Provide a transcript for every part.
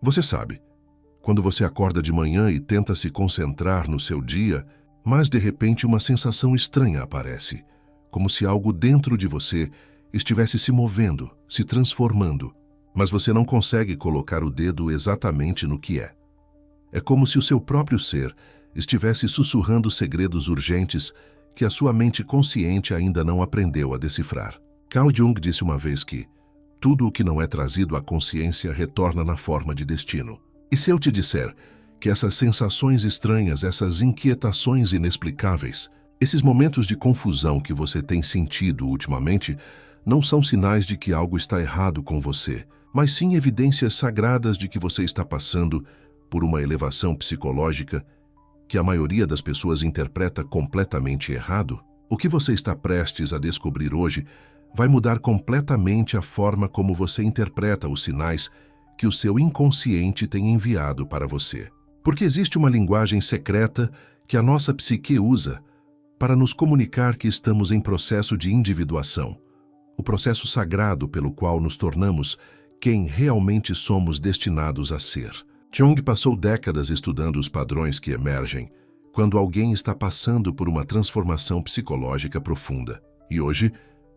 Você sabe, quando você acorda de manhã e tenta se concentrar no seu dia, mas de repente uma sensação estranha aparece, como se algo dentro de você estivesse se movendo, se transformando, mas você não consegue colocar o dedo exatamente no que é. É como se o seu próprio ser estivesse sussurrando segredos urgentes que a sua mente consciente ainda não aprendeu a decifrar. Carl Jung disse uma vez que tudo o que não é trazido à consciência retorna na forma de destino. E se eu te disser que essas sensações estranhas, essas inquietações inexplicáveis, esses momentos de confusão que você tem sentido ultimamente, não são sinais de que algo está errado com você, mas sim evidências sagradas de que você está passando por uma elevação psicológica que a maioria das pessoas interpreta completamente errado? O que você está prestes a descobrir hoje vai mudar completamente a forma como você interpreta os sinais que o seu inconsciente tem enviado para você. Porque existe uma linguagem secreta que a nossa psique usa para nos comunicar que estamos em processo de individuação, o processo sagrado pelo qual nos tornamos quem realmente somos destinados a ser. Jung passou décadas estudando os padrões que emergem quando alguém está passando por uma transformação psicológica profunda. E hoje,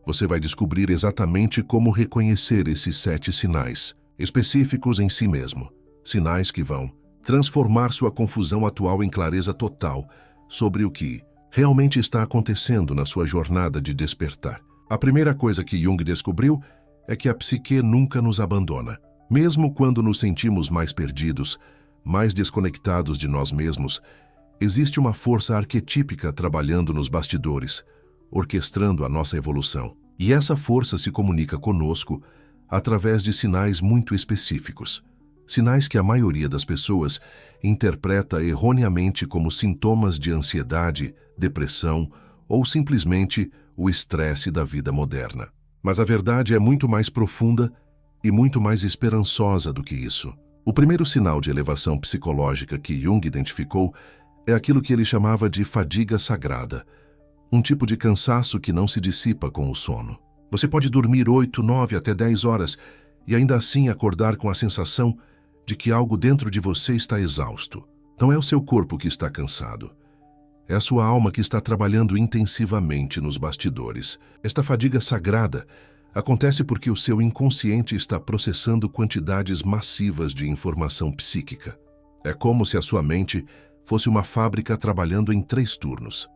você vai descobrir exatamente como reconhecer esses 7 sinais específicos em si mesmo. Sinais que vão transformar sua confusão atual em clareza total sobre o que realmente está acontecendo na sua jornada de despertar. A primeira coisa que Jung descobriu é que a psique nunca nos abandona. Mesmo quando nos sentimos mais perdidos, mais desconectados de nós mesmos, existe uma força arquetípica trabalhando nos bastidores, orquestrando a nossa evolução. E essa força se comunica conosco através de sinais muito específicos. Sinais que a maioria das pessoas interpreta erroneamente como sintomas de ansiedade, depressão ou simplesmente o estresse da vida moderna. Mas a verdade é muito mais profunda e muito mais esperançosa do que isso. O primeiro sinal de elevação psicológica que Jung identificou é aquilo que ele chamava de fadiga sagrada, um tipo de cansaço que não se dissipa com o sono. Você pode dormir 8, 9 até 10 horas e ainda assim acordar com a sensação de que algo dentro de você está exausto. Não é o seu corpo que está cansado. É a sua alma que está trabalhando intensivamente nos bastidores. Esta fadiga sagrada acontece porque o seu inconsciente está processando quantidades massivas de informação psíquica. É como se a sua mente fosse uma fábrica trabalhando em 3 turnos.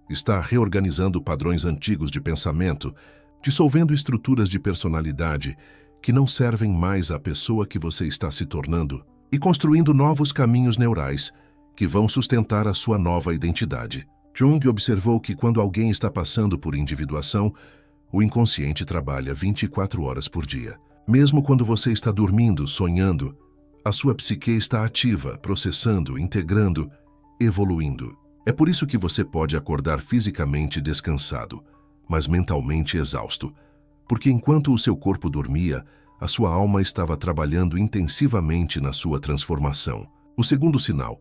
Está reorganizando padrões antigos de pensamento, dissolvendo estruturas de personalidade que não servem mais à pessoa que você está se tornando e construindo novos caminhos neurais que vão sustentar a sua nova identidade. Jung observou que quando alguém está passando por individuação, o inconsciente trabalha 24 horas por dia. Mesmo quando você está dormindo, sonhando, a sua psique está ativa, processando, integrando, evoluindo. É por isso que você pode acordar fisicamente descansado, mas mentalmente exausto, porque enquanto o seu corpo dormia, a sua alma estava trabalhando intensivamente na sua transformação. O segundo sinal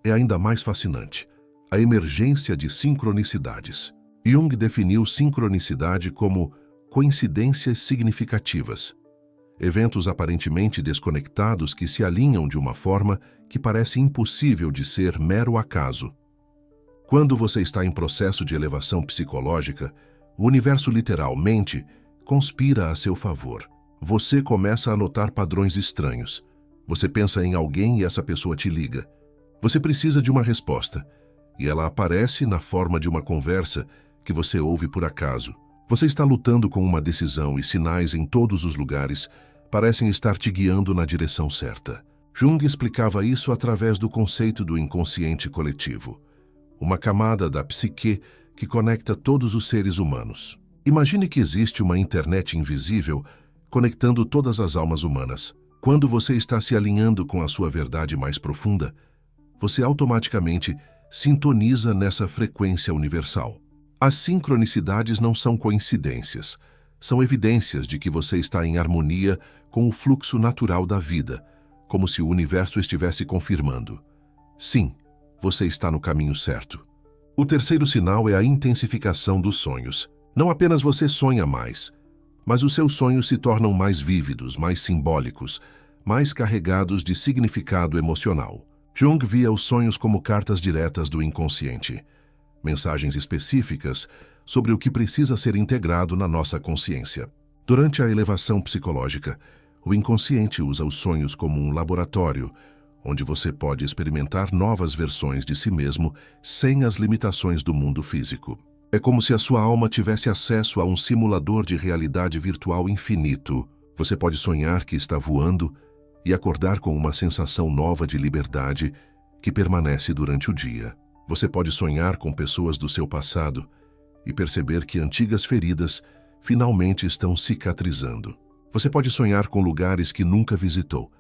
é ainda mais fascinante: a emergência de sincronicidades. Jung definiu sincronicidade como coincidências significativas, eventos aparentemente desconectados que se alinham de uma forma que parece impossível de ser mero acaso. Quando você está em processo de elevação psicológica, o universo literalmente conspira a seu favor. Você começa a notar padrões estranhos. Você pensa em alguém e essa pessoa te liga. Você precisa de uma resposta, e ela aparece na forma de uma conversa que você ouve por acaso. Você está lutando com uma decisão e sinais em todos os lugares parecem estar te guiando na direção certa. Jung explicava isso através do conceito do inconsciente coletivo, uma camada da psique que conecta todos os seres humanos. Imagine que existe uma internet invisível conectando todas as almas humanas. Quando você está se alinhando com a sua verdade mais profunda, você automaticamente sintoniza nessa frequência universal. As sincronicidades não são coincidências, são evidências de que você está em harmonia com o fluxo natural da vida, como se o universo estivesse confirmando: sim, você está no caminho certo. O terceiro sinal é a intensificação dos sonhos. Não apenas você sonha mais, mas os seus sonhos se tornam mais vívidos, mais simbólicos, mais carregados de significado emocional. Jung via os sonhos como cartas diretas do inconsciente, mensagens específicas sobre o que precisa ser integrado na nossa consciência. Durante a elevação psicológica, o inconsciente usa os sonhos como um laboratório, onde você pode experimentar novas versões de si mesmo sem as limitações do mundo físico. É como se a sua alma tivesse acesso a um simulador de realidade virtual infinito. Você pode sonhar que está voando e acordar com uma sensação nova de liberdade que permanece durante o dia. Você pode sonhar com pessoas do seu passado e perceber que antigas feridas finalmente estão cicatrizando. Você pode sonhar com lugares que nunca visitou,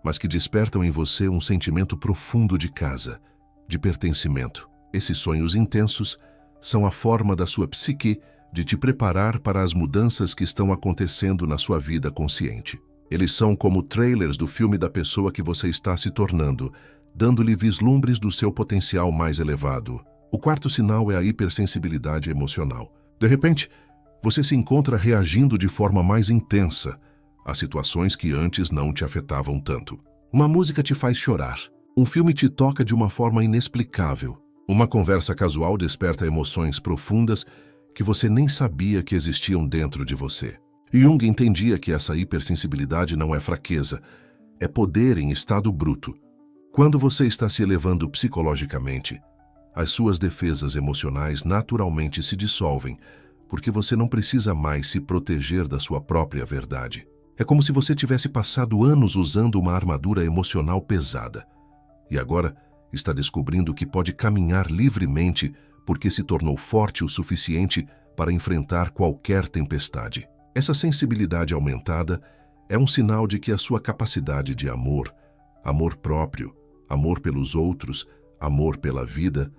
mas que despertam em você um sentimento profundo de casa, de pertencimento. Esses sonhos intensos são a forma da sua psique de te preparar para as mudanças que estão acontecendo na sua vida consciente. Eles são como trailers do filme da pessoa que você está se tornando, dando-lhe vislumbres do seu potencial mais elevado. O quarto sinal é a hipersensibilidade emocional. De repente, você se encontra reagindo de forma mais intensa a situações que antes não te afetavam tanto. Uma música te faz chorar. Um filme te toca de uma forma inexplicável. Uma conversa casual desperta emoções profundas que você nem sabia que existiam dentro de você. Jung entendia que essa hipersensibilidade não é fraqueza, é poder em estado bruto. Quando você está se elevando psicologicamente, as suas defesas emocionais naturalmente se dissolvem, porque você não precisa mais se proteger da sua própria verdade. É como se você tivesse passado anos usando uma armadura emocional pesada, e agora está descobrindo que pode caminhar livremente porque se tornou forte o suficiente para enfrentar qualquer tempestade. Essa sensibilidade aumentada é um sinal de que a sua capacidade de amor, amor próprio, amor pelos outros, amor pela vida,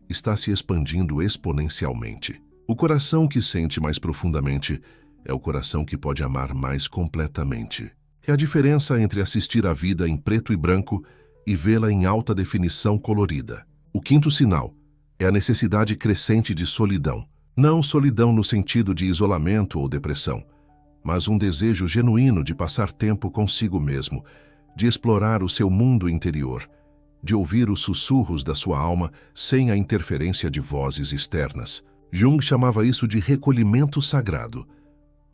está se expandindo exponencialmente. O coração que sente mais profundamente é o coração que pode amar mais completamente. É a diferença entre assistir à vida em preto e branco e vê-la em alta definição colorida. O quinto sinal é a necessidade crescente de solidão. Não solidão no sentido de isolamento ou depressão, mas um desejo genuíno de passar tempo consigo mesmo, de explorar o seu mundo interior, de ouvir os sussurros da sua alma sem a interferência de vozes externas. Jung chamava isso de recolhimento sagrado,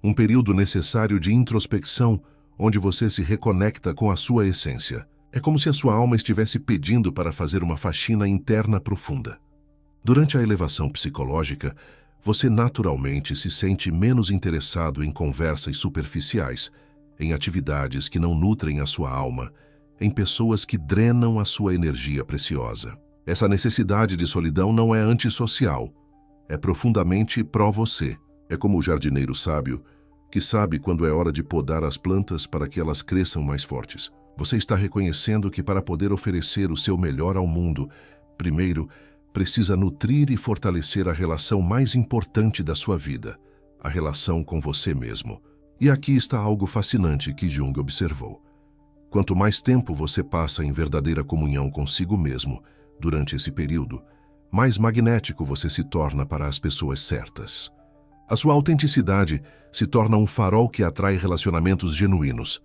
um período necessário de introspecção onde você se reconecta com a sua essência. É como se a sua alma estivesse pedindo para fazer uma faxina interna profunda. Durante a elevação psicológica, você naturalmente se sente menos interessado em conversas superficiais, em atividades que não nutrem a sua alma, em pessoas que drenam a sua energia preciosa. Essa necessidade de solidão não é antissocial, é profundamente pró-você. É como o jardineiro sábio, que sabe quando é hora de podar as plantas para que elas cresçam mais fortes. Você está reconhecendo que para poder oferecer o seu melhor ao mundo, primeiro, precisa nutrir e fortalecer a relação mais importante da sua vida, a relação com você mesmo. E aqui está algo fascinante que Jung observou. Quanto mais tempo você passa em verdadeira comunhão consigo mesmo, durante esse período, mais magnético você se torna para as pessoas certas. A sua autenticidade se torna um farol que atrai relacionamentos genuínos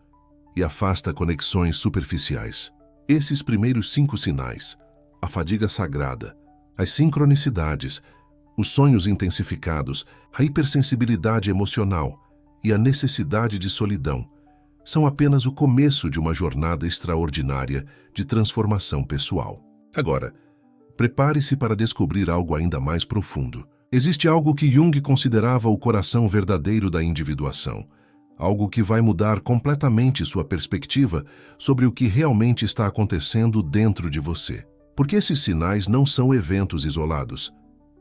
e afasta conexões superficiais. Esses primeiros 5 sinais, a fadiga sagrada, as sincronicidades, os sonhos intensificados, a hipersensibilidade emocional e a necessidade de solidão, são apenas o começo de uma jornada extraordinária de transformação pessoal. Agora, prepare-se para descobrir algo ainda mais profundo. Existe algo que Jung considerava o coração verdadeiro da individuação, algo que vai mudar completamente sua perspectiva sobre o que realmente está acontecendo dentro de você. Porque esses sinais não são eventos isolados.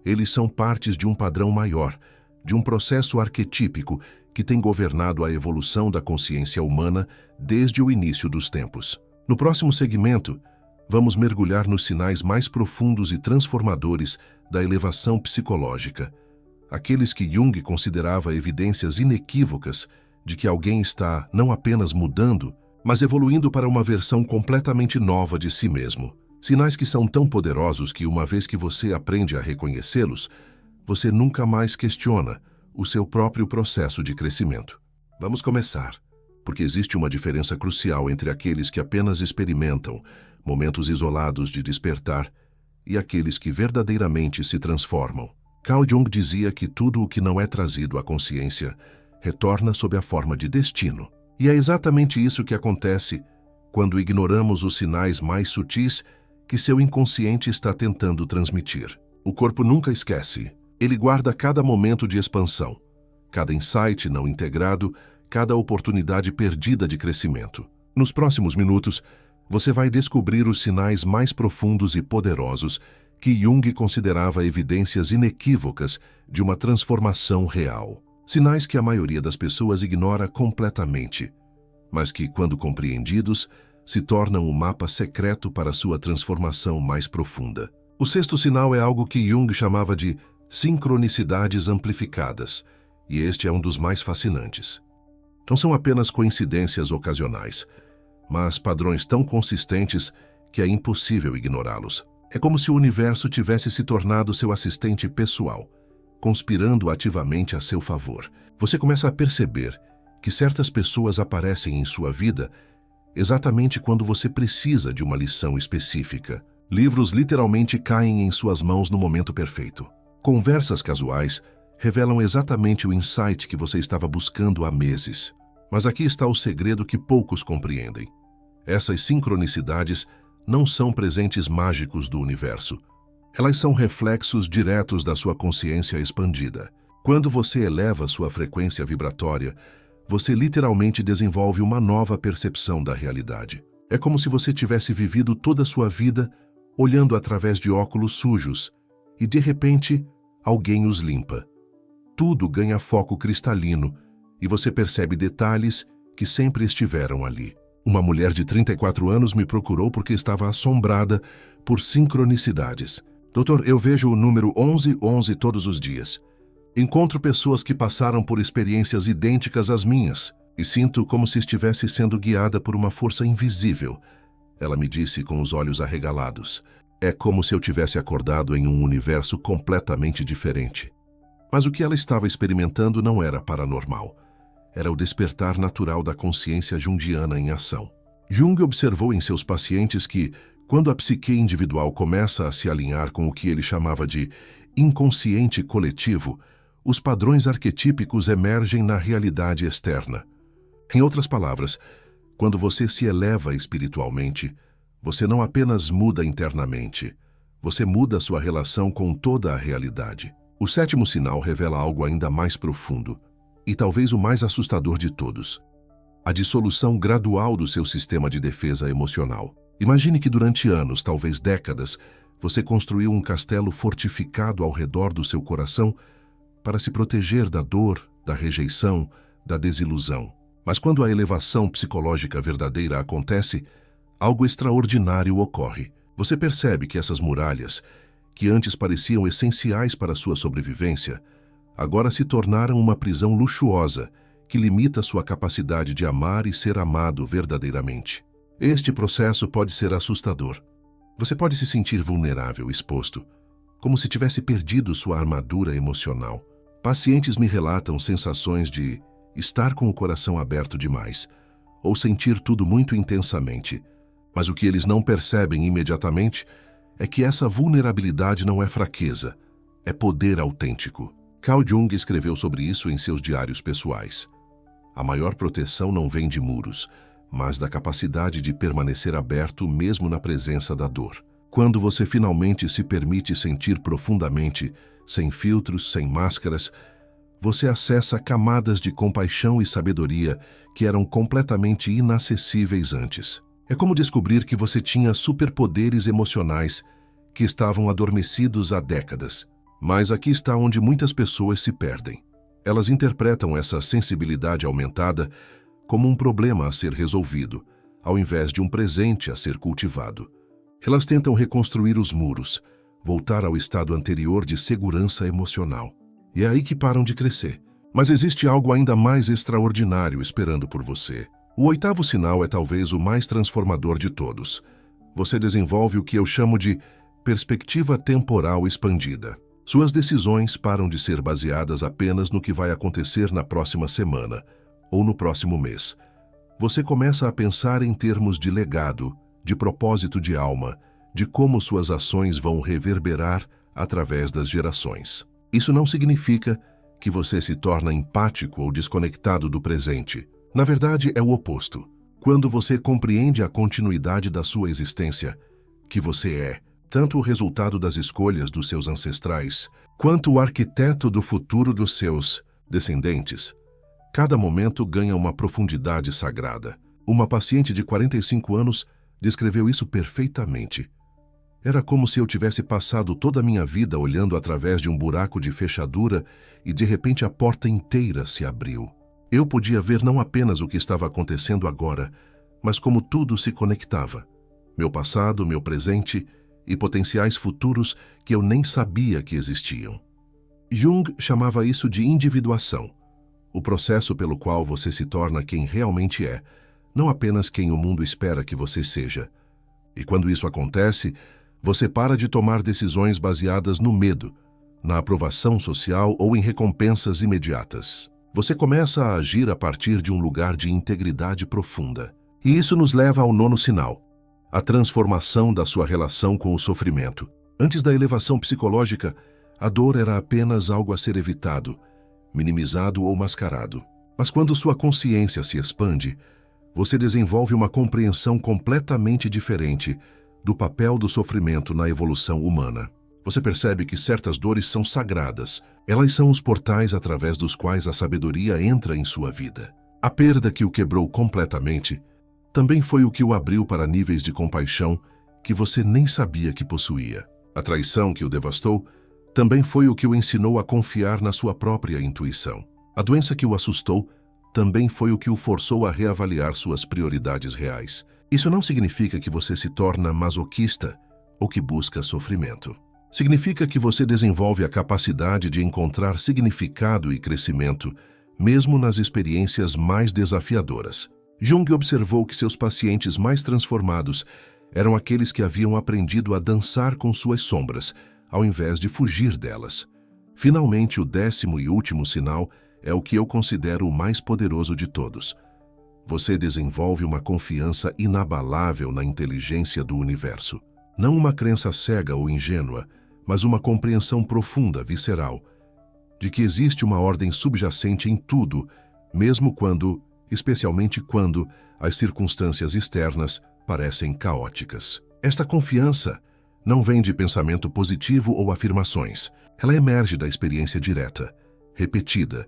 Eles são partes de um padrão maior, de um processo arquetípico que tem governado a evolução da consciência humana desde o início dos tempos. No próximo segmento, vamos mergulhar nos sinais mais profundos e transformadores da elevação psicológica, aqueles que Jung considerava evidências inequívocas de que alguém está não apenas mudando, mas evoluindo para uma versão completamente nova de si mesmo. Sinais que são tão poderosos que, uma vez que você aprende a reconhecê-los, você nunca mais questiona o seu próprio processo de crescimento. Vamos começar. porque existe uma diferença crucial entre aqueles que apenas experimentam momentos isolados de despertar e aqueles que verdadeiramente se transformam. Carl Jung dizia que tudo o que não é trazido à consciência retorna sob a forma de destino. E é exatamente isso que acontece quando ignoramos os sinais mais sutis que seu inconsciente está tentando transmitir. O corpo nunca esquece. Ele guarda cada momento de expansão, cada insight não integrado, cada oportunidade perdida de crescimento. Nos próximos minutos, você vai descobrir os sinais mais profundos e poderosos que Jung considerava evidências inequívocas de uma transformação real. Sinais que a maioria das pessoas ignora completamente, mas que, quando compreendidos, se tornam o mapa secreto para sua transformação mais profunda. O sexto sinal é algo que Jung chamava de sincronicidades amplificadas, e este é um dos mais fascinantes. Não são apenas coincidências ocasionais, mas padrões tão consistentes que é impossível ignorá-los. É como se o universo tivesse se tornado seu assistente pessoal, conspirando ativamente a seu favor. Você começa a perceber que certas pessoas aparecem em sua vida exatamente quando você precisa de uma lição específica. Livros literalmente caem em suas mãos no momento perfeito. Conversas casuais revelam exatamente o insight que você estava buscando há meses. Mas aqui está o segredo que poucos compreendem. Essas sincronicidades não são presentes mágicos do universo. Elas são reflexos diretos da sua consciência expandida. Quando você eleva sua frequência vibratória, você literalmente desenvolve uma nova percepção da realidade. É como se você tivesse vivido toda a sua vida olhando através de óculos sujos e, de repente, alguém os limpa. Tudo ganha foco cristalino e você percebe detalhes que sempre estiveram ali. Uma mulher de 34 anos me procurou porque estava assombrada por sincronicidades. Doutor, eu vejo o número 1111 todos os dias. Encontro pessoas que passaram por experiências idênticas às minhas e sinto como se estivesse sendo guiada por uma força invisível. Ela me disse com os olhos arregalados. É como se eu tivesse acordado em um universo completamente diferente. Mas o que ela estava experimentando não era paranormal. Era o despertar natural da consciência junguiana em ação. Jung observou em seus pacientes que, quando a psique individual começa a se alinhar com o que ele chamava de inconsciente coletivo, os padrões arquetípicos emergem na realidade externa. Em outras palavras, quando você se eleva espiritualmente, você não apenas muda internamente, você muda sua relação com toda a realidade. O sétimo sinal revela algo ainda mais profundo, e talvez o mais assustador de todos: a dissolução gradual do seu sistema de defesa emocional. Imagine que durante anos, talvez décadas, você construiu um castelo fortificado ao redor do seu coração para se proteger da dor, da rejeição, da desilusão. Mas quando a elevação psicológica verdadeira acontece, algo extraordinário ocorre. Você percebe que essas muralhas, que antes pareciam essenciais para sua sobrevivência, agora se tornaram uma prisão luxuosa que limita sua capacidade de amar e ser amado verdadeiramente. Este processo pode ser assustador. Você pode se sentir vulnerável, exposto, como se tivesse perdido sua armadura emocional. Pacientes me relatam sensações de estar com o coração aberto demais, ou sentir tudo muito intensamente, mas o que eles não percebem imediatamente é que essa vulnerabilidade não é fraqueza, é poder autêntico. Carl Jung escreveu sobre isso em seus diários pessoais. A maior proteção não vem de muros, mas da capacidade de permanecer aberto mesmo na presença da dor. Quando você finalmente se permite sentir profundamente, sem filtros, sem máscaras, você acessa camadas de compaixão e sabedoria que eram completamente inacessíveis antes. É como descobrir que você tinha superpoderes emocionais que estavam adormecidos há décadas. Mas aqui está onde muitas pessoas se perdem. Elas interpretam essa sensibilidade aumentada como um problema a ser resolvido, ao invés de um presente a ser cultivado. Elas tentam reconstruir os muros, voltar ao estado anterior de segurança emocional. E é aí que param de crescer. Mas existe algo ainda mais extraordinário esperando por você. O oitavo sinal é talvez o mais transformador de todos. Você desenvolve o que eu chamo de perspectiva temporal expandida. Suas decisões param de ser baseadas apenas no que vai acontecer na próxima semana ou no próximo mês, Você começa a pensar em termos de legado, de propósito de alma, de como suas ações vão reverberar através das gerações. Isso não significa que você se torna empático ou desconectado do presente. Na verdade, é o oposto. Quando você compreende a continuidade da sua existência, que você é tanto o resultado das escolhas dos seus ancestrais, quanto o arquiteto do futuro dos seus descendentes, cada momento ganha uma profundidade sagrada. Uma paciente de 45 anos descreveu isso perfeitamente. Era como se eu tivesse passado toda a minha vida olhando através de um buraco de fechadura e de repente a porta inteira se abriu. Eu podia ver não apenas o que estava acontecendo agora, mas como tudo se conectava. Meu passado, meu presente e potenciais futuros que eu nem sabia que existiam. Jung chamava isso de individuação, o processo pelo qual você se torna quem realmente é, não apenas quem o mundo espera que você seja. E quando isso acontece, você para de tomar decisões baseadas no medo, na aprovação social ou em recompensas imediatas. Você começa a agir a partir de um lugar de integridade profunda. E isso nos leva ao nono sinal, a transformação da sua relação com o sofrimento. Antes da elevação psicológica, a dor era apenas algo a ser evitado, minimizado ou mascarado. Mas quando sua consciência se expande, você desenvolve uma compreensão completamente diferente do papel do sofrimento na evolução humana. Você percebe que certas dores são sagradas. Elas são os portais através dos quais a sabedoria entra em sua vida. A perda que o quebrou completamente também foi o que o abriu para níveis de compaixão que você nem sabia que possuía. A traição que o devastou também foi o que o ensinou a confiar na sua própria intuição. A doença que o assustou também foi o que o forçou a reavaliar suas prioridades reais. Isso não significa que você se torna masoquista ou que busca sofrimento. Significa que você desenvolve a capacidade de encontrar significado e crescimento, mesmo nas experiências mais desafiadoras. Jung observou que seus pacientes mais transformados eram aqueles que haviam aprendido a dançar com suas sombras, ao invés de fugir delas. Finalmente, o 10º e último sinal é o que eu considero o mais poderoso de todos. Você desenvolve uma confiança inabalável na inteligência do universo. Não uma crença cega ou ingênua, mas uma compreensão profunda, visceral, de que existe uma ordem subjacente em tudo, especialmente quando as circunstâncias externas parecem caóticas. Esta confiança não vem de pensamento positivo ou afirmações. Ela emerge da experiência direta, repetida,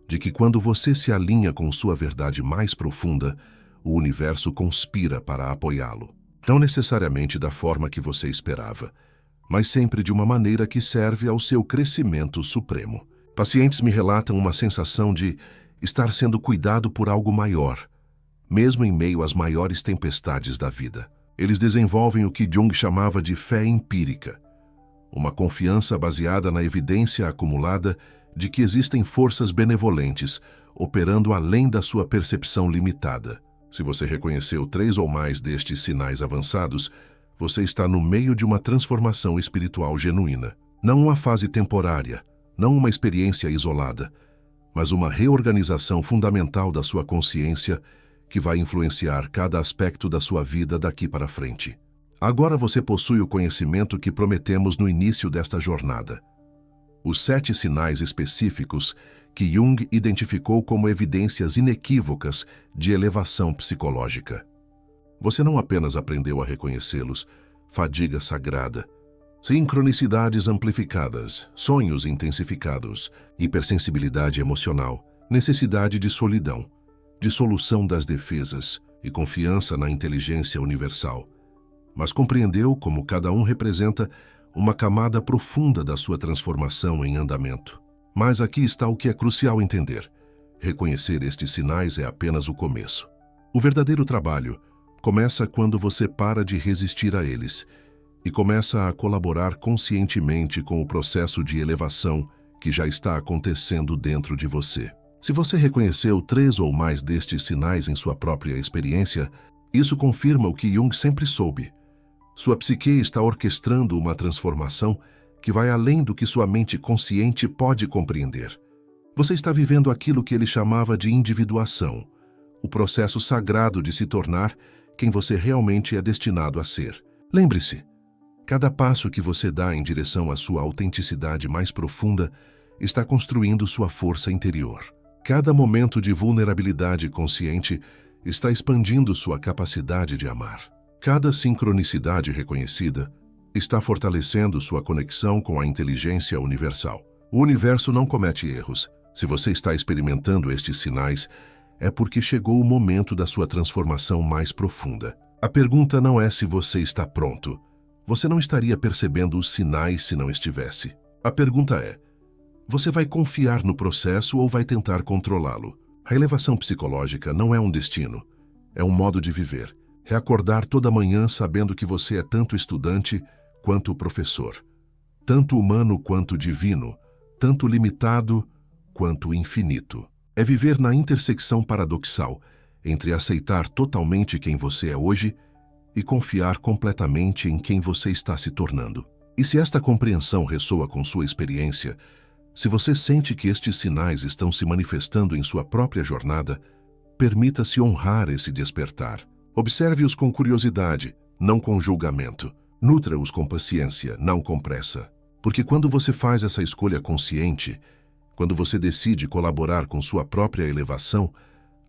de que quando você se alinha com sua verdade mais profunda, o universo conspira para apoiá-lo. Não necessariamente da forma que você esperava, mas sempre de uma maneira que serve ao seu crescimento supremo. Pacientes me relatam uma sensação de estar sendo cuidado por algo maior, mesmo em meio às maiores tempestades da vida. Eles desenvolvem o que Jung chamava de fé empírica, uma confiança baseada na evidência acumulada de que existem forças benevolentes operando além da sua percepção limitada. Se você reconheceu 3 ou mais destes sinais avançados, você está no meio de uma transformação espiritual genuína. Não uma fase temporária, não uma experiência isolada, mas uma reorganização fundamental da sua consciência que vai influenciar cada aspecto da sua vida daqui para frente. Agora você possui o conhecimento que prometemos no início desta jornada. Os 7 sinais específicos que Jung identificou como evidências inequívocas de elevação psicológica. Você não apenas aprendeu a reconhecê-los: fadiga sagrada, sincronicidades amplificadas, sonhos intensificados, hipersensibilidade emocional, necessidade de solidão, dissolução das defesas e confiança na inteligência universal. Mas compreendeu como cada um representa uma camada profunda da sua transformação em andamento. Mas aqui está o que é crucial entender. Reconhecer estes sinais é apenas o começo. O verdadeiro trabalho começa quando você para de resistir a eles e começa a colaborar conscientemente com o processo de elevação que já está acontecendo dentro de você. Se você reconheceu 3 ou mais destes sinais em sua própria experiência, isso confirma o que Jung sempre soube. Sua psique está orquestrando uma transformação que vai além do que sua mente consciente pode compreender. Você está vivendo aquilo que ele chamava de individuação, o processo sagrado de se tornar quem você realmente é destinado a ser. Lembre-se, cada passo que você dá em direção à sua autenticidade mais profunda está construindo sua força interior. Cada momento de vulnerabilidade consciente está expandindo sua capacidade de amar. Cada sincronicidade reconhecida está fortalecendo sua conexão com a inteligência universal. O universo não comete erros. Se você está experimentando estes sinais, é porque chegou o momento da sua transformação mais profunda. A pergunta não é se você está pronto. Você não estaria percebendo os sinais se não estivesse. A pergunta é: você vai confiar no processo ou vai tentar controlá-lo? A elevação psicológica não é um destino, é um modo de viver. É acordar toda manhã sabendo que você é tanto estudante quanto professor, tanto humano quanto divino, tanto limitado quanto infinito. É viver na intersecção paradoxal entre aceitar totalmente quem você é hoje e confiar completamente em quem você está se tornando. E se esta compreensão ressoa com sua experiência, se você sente que estes sinais estão se manifestando em sua própria jornada, permita-se honrar esse despertar. Observe-os com curiosidade, não com julgamento. Nutra-os com paciência, não com pressa. Porque quando você faz essa escolha consciente, quando você decide colaborar com sua própria elevação,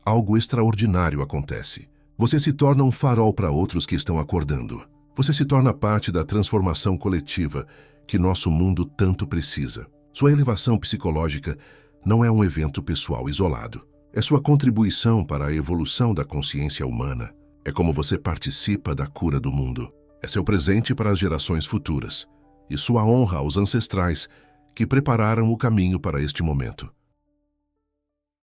algo extraordinário acontece. Você se torna um farol para outros que estão acordando. Você se torna parte da transformação coletiva que nosso mundo tanto precisa. Sua elevação psicológica não é um evento pessoal isolado. É sua contribuição para a evolução da consciência humana. É como você participa da cura do mundo. É seu presente para as gerações futuras. E sua honra aos ancestrais que prepararam o caminho para este momento.